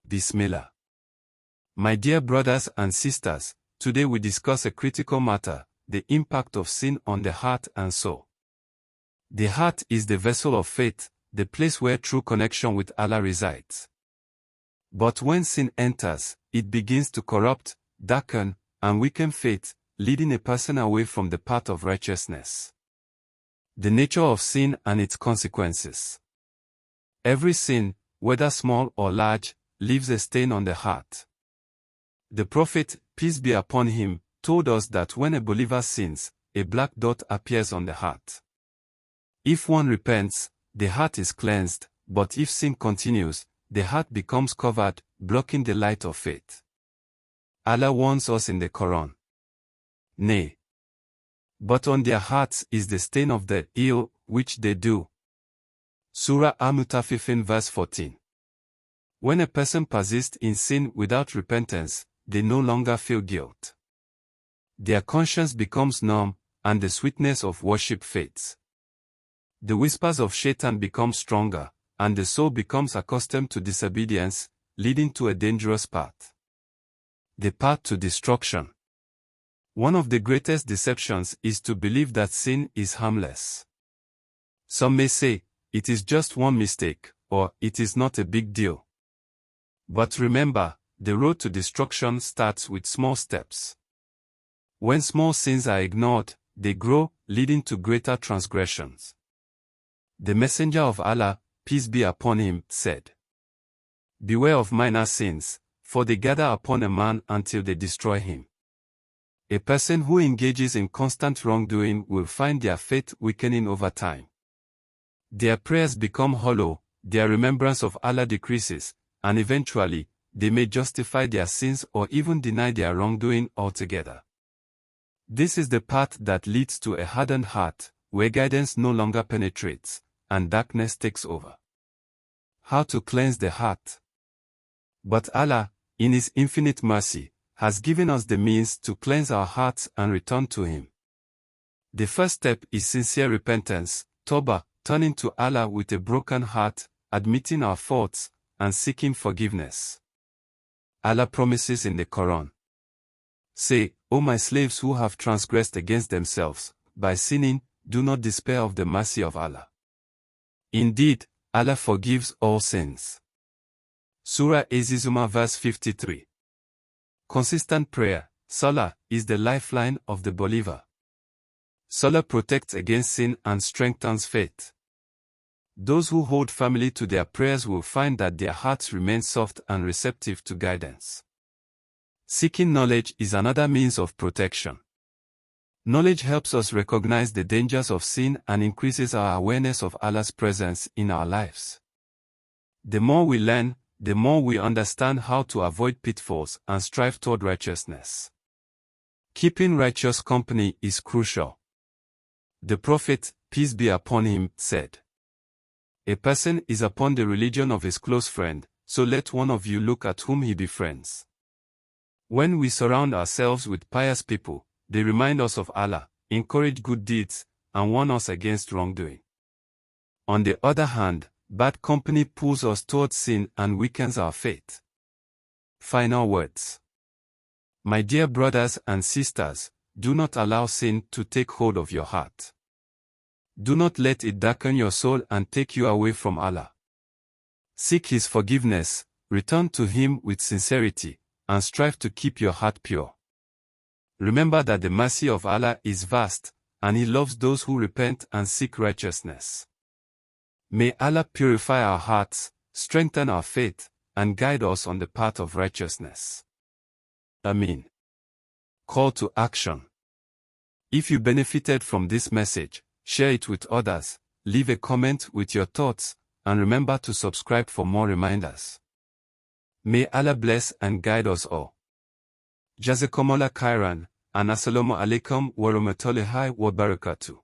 Bismillah. My dear brothers and sisters, today we discuss a critical matter, the impact of sin on the heart and soul. The heart is the vessel of faith, the place where true connection with Allah resides. But when sin enters, it begins to corrupt, darken, and weaken faith, leading a person away from the path of righteousness. The nature of sin and its consequences. Every sin, whether small or large, leaves a stain on the heart. The Prophet, peace be upon him, told us that when a believer sins, a black dot appears on the heart. If one repents, the heart is cleansed, but if sin continues, the heart becomes covered, blocking the light of faith. Allah warns us in the Quran. Nay, but on their hearts is the stain of the ill, which they do. Surah Al-Mutaffifin verse 14. When a person persists in sin without repentance, they no longer feel guilt. Their conscience becomes numb, and the sweetness of worship fades. The whispers of Shaitan become stronger, and the soul becomes accustomed to disobedience, leading to a dangerous path. The path to destruction. One of the greatest deceptions is to believe that sin is harmless. Some may say, it is just one mistake, or it is not a big deal. But remember, the road to destruction starts with small steps. When small sins are ignored, they grow, leading to greater transgressions. The Messenger of Allah, peace be upon him, said, "Beware of minor sins, for they gather upon a man until they destroy him." A person who engages in constant wrongdoing will find their faith weakening over time. Their prayers become hollow, their remembrance of Allah decreases, and eventually, they may justify their sins or even deny their wrongdoing altogether. This is the path that leads to a hardened heart, where guidance no longer penetrates, and darkness takes over. How to cleanse the heart? But Allah, in His infinite mercy, has given us the means to cleanse our hearts and return to Him. The first step is sincere repentance, Tawbah, turning to Allah with a broken heart, admitting our faults, and seeking forgiveness. Allah promises in the Quran, "Say, O my slaves who have transgressed against themselves, by sinning, do not despair of the mercy of Allah. Indeed, Allah forgives all sins." Surah Az-Zumar verse 53. Consistent prayer, Salah, is the lifeline of the believer. Salah protects against sin and strengthens faith. Those who hold firmly to their prayers will find that their hearts remain soft and receptive to guidance. Seeking knowledge is another means of protection. Knowledge helps us recognize the dangers of sin and increases our awareness of Allah's presence in our lives. The more we learn, the more we understand how to avoid pitfalls and strive toward righteousness. Keeping righteous company is crucial. The Prophet, peace be upon him, said, "A person is upon the religion of his close friend, so let one of you look at whom he befriends." When we surround ourselves with pious people, they remind us of Allah, encourage good deeds, and warn us against wrongdoing. On the other hand, bad company pulls us towards sin and weakens our faith. Final words. My dear brothers and sisters, do not allow sin to take hold of your heart. Do not let it darken your soul and take you away from Allah. Seek His forgiveness, return to Him with sincerity, and strive to keep your heart pure. Remember that the mercy of Allah is vast, and He loves those who repent and seek righteousness. May Allah purify our hearts, strengthen our faith, and guide us on the path of righteousness. Amin. Call to action. If you benefited from this message, share it with others, leave a comment with your thoughts, and remember to subscribe for more reminders. May Allah bless and guide us all. Jazakumullah khairan, and assalamu alaikum wa rahmatullahi wa barakatuh.